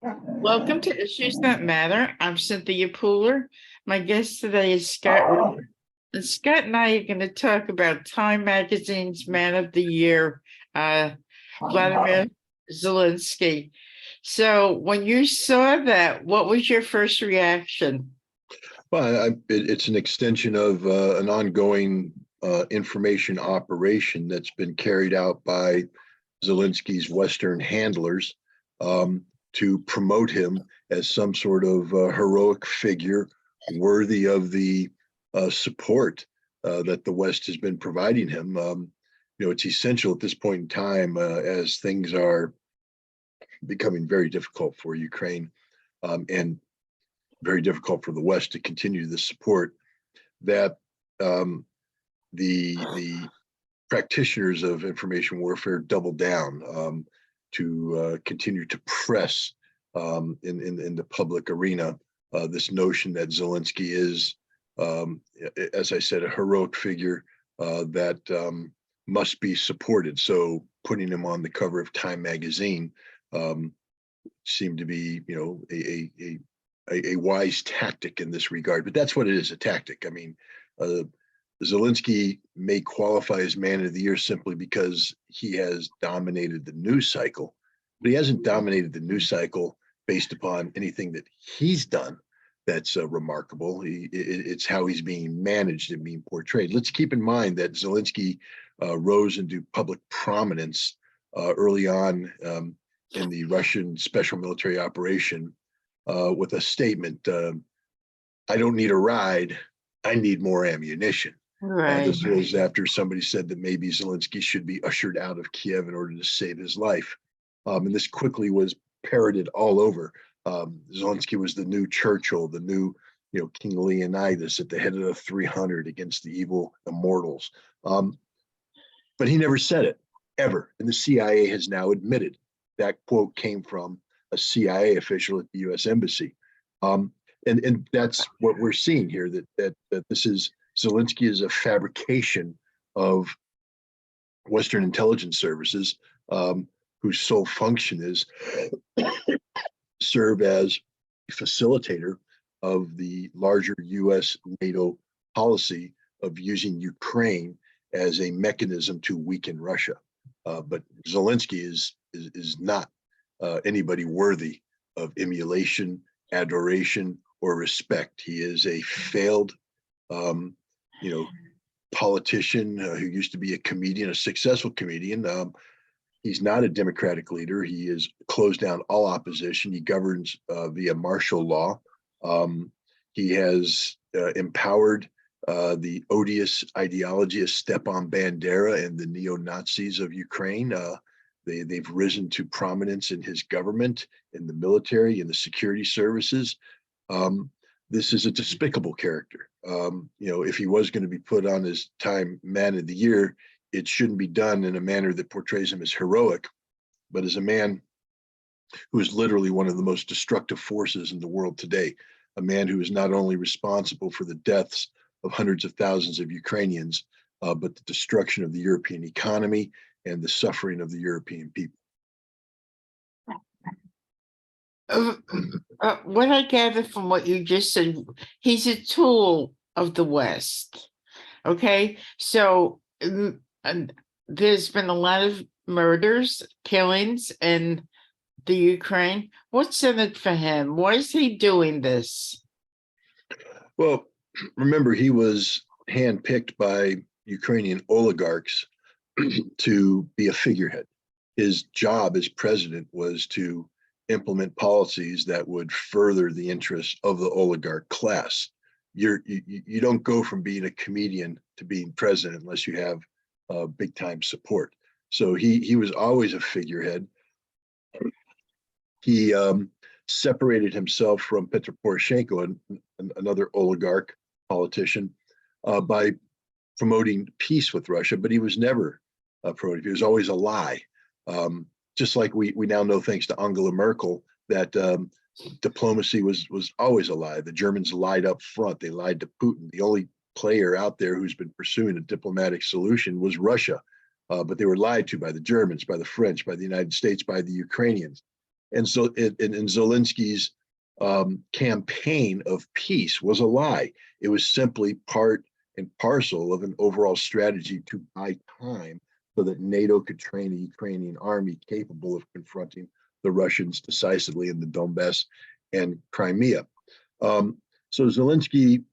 Welcome to Issues That Matter. I'm Cynthia Pooler. My guest today is Scott Ritter. And Scott and I are going to talk about Time Magazine's Man of the Year, Vladimir Zelensky. So when you saw that, what was your first reaction? Well, it's an extension of an ongoing information operation that's been carried out by Zelensky's Western handlers to promote him as some sort of heroic figure worthy of the support that the West has been providing him. It's essential at this point in time as things are becoming very difficult for Ukraine and very difficult for the West to continue this support, that the practitioners of information warfare double down to continue to press in the public arena this notion that Zelensky is, as I said, a heroic figure that must be supported. So putting him on the cover of Time magazine seemed to be, a wise tactic in this regard, but that's what it is, a tactic. I mean, Zelensky may qualify as Man of the Year simply because he has dominated the news cycle, but he hasn't dominated the news cycle based upon anything that he's done that's remarkable. It's how he's being managed and being portrayed. Let's keep in mind that Zelensky rose into public prominence early on in the Russian special military operation with a statement, I don't need a ride, I need more ammunition. Right. This was after somebody said that maybe Zelensky should be ushered out of Kiev in order to save his life. And this quickly was parroted all over. Zelensky was the new Churchill, the new King Leonidas at the head of the 300 against the evil immortals. But he never said it, ever. And the CIA has now admitted that quote came from a CIA official at the U.S. Embassy. And that's what we're seeing here, that this is, Zelensky is a fabrication of Western intelligence services whose sole function is serve as a facilitator of the larger U.S. NATO policy of using Ukraine as a mechanism to weaken Russia. But Zelensky is not anybody worthy of emulation, adoration, or respect. He is a failed, politician who used to be a comedian, a successful comedian. He's not a democratic leader. He has closed down all opposition. He governs via martial law. He has empowered the odious ideology of Stepan Bandera and the neo-Nazis of Ukraine. They've risen to prominence in his government, in the military, in the security services. This is a despicable character. If he was going to be put on his Time Man of the Year, it shouldn't be done in a manner that portrays him as heroic, but as a man who is literally one of the most destructive forces in the world today, a man who is not only responsible for the deaths of hundreds of thousands of Ukrainians, but the destruction of the European economy and the suffering of the European people. What I gather from what you just said, he's a tool of the West. Okay, so there's been a lot of murders, killings in the Ukraine. What's in it for him? Why is he doing this? Well, remember, he was handpicked by Ukrainian oligarchs to be a figurehead. His job as president was to implement policies that would further the interests of the oligarch class. You don't go from being a comedian to being president unless you have big time support. So he was always a figurehead. He separated himself from Petro Poroshenko, another oligarch politician, by promoting peace with Russia, but he was never promoted. He was always a lie. Just like we now know, thanks to Angela Merkel, that diplomacy was always a lie. The Germans lied up front. They lied to Putin. The only player out there who's been pursuing a diplomatic solution was Russia. But they were lied to by the Germans, by the French, by the United States, by the Ukrainians. And so and Zelensky's campaign of peace was a lie. It was simply part and parcel of an overall strategy to buy time so that NATO could train a Ukrainian army capable of confronting the Russians decisively in the Donbass and Crimea. So Zelensky,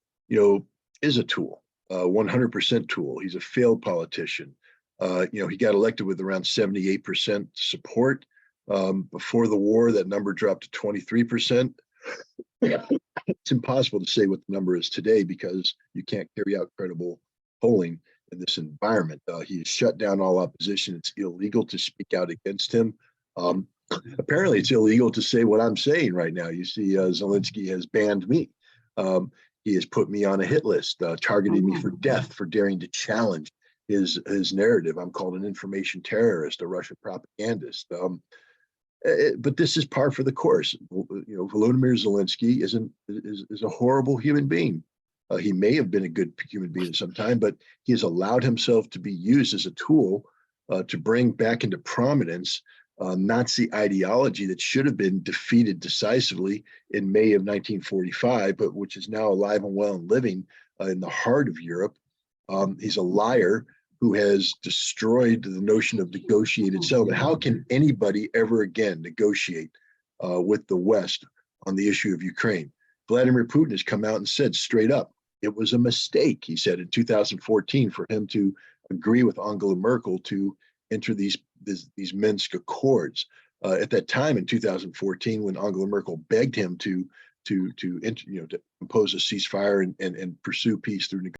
is a tool, 100% tool. He's a failed politician. He got elected with around 78% support. Before the war, that number dropped to 23%. It's impossible to say what the number is today because you can't carry out credible polling in this environment. He has shut down all opposition. It's illegal to speak out against him. Apparently, it's illegal to say what I'm saying right now. You see, Zelensky has banned me. He has put me on a hit list, targeting me for death for daring to challenge his narrative. I'm called an information terrorist, a Russian propagandist. But this is par for the course. Volodymyr Zelensky is a horrible human being. He may have been a good human being at some time, but he has allowed himself to be used as a tool to bring back into prominence Nazi ideology that should have been defeated decisively in May of 1945, but which is now alive and well and living in the heart of Europe. He's a liar who has destroyed the notion of negotiated settlement. How can anybody ever again negotiate with the West on the issue of Ukraine? Vladimir Putin has come out and said straight up, it was a mistake, he said in 2014, for him to agree with Angela Merkel to enter these Minsk Accords. At that time in 2014, when Angela Merkel begged him to impose a ceasefire and pursue peace through negotiations,